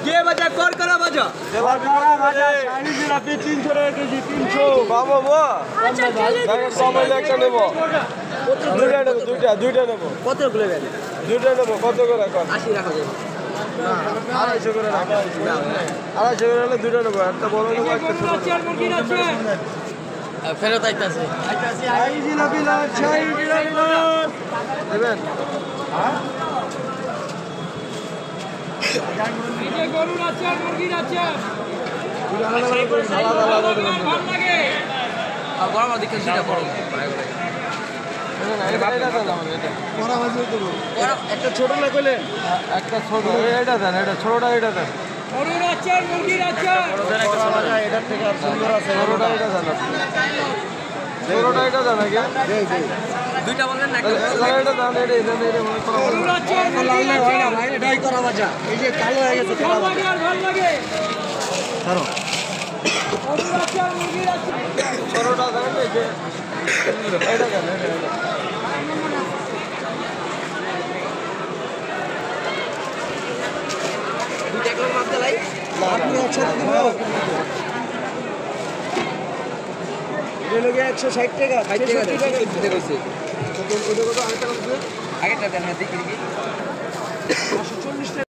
কে বাজা কর করা বাজা দেবার করা বাজা শাড়ি জিলাপি 300 টাকা কেজি 300 বাবা বাবা দেখো কমাই একটা নেব দুইটা নেব দুইটা নেব কত গুলো গেল দুইটা নেব কত করে কর 80 রাখা যাবে 250 করে রাখা 250 করে হলে দুইটা নেব একটা বড় নেব একটা ছোট ফেরত আইতাছে শাড়ি জিলাপি না শাড়ি জিলাপি না দেবেন নিজে গরুর আছে আর মুরগির আছে আলাদা আলাদা দেবেন ভালো লাগে আর গরম দিকে সেটা করো একটা ছোট না কইলেন একটা ছোট এটা দেন এটা ছোটটা এটা দেন গরুর আছে আর মুরগির আছে এটার থেকে আর সুন্দর আছে ছোটটা এটা দেন ছোটটা এটা দেন আগে দুইটা বললেন না এটা দেন এটা গরুর আছে আর মুরগির আছে এটাই করা বাজা এই যে কালো হয়ে গেছে ভালো লাগে আর ভালো লাগে ধরো গরুর আছে আর মুরগির আছে ছোটটা দেন এই যে এটা দেন এটা দুইটা একবার মাপ দিলাই আপনি একসাথে দিব এগুলো 160 টাকা 60 টাকা দিতে কইছে ওটা কত আরেকটা লাগবে আগেটা দেন না দেখি 140 টাকা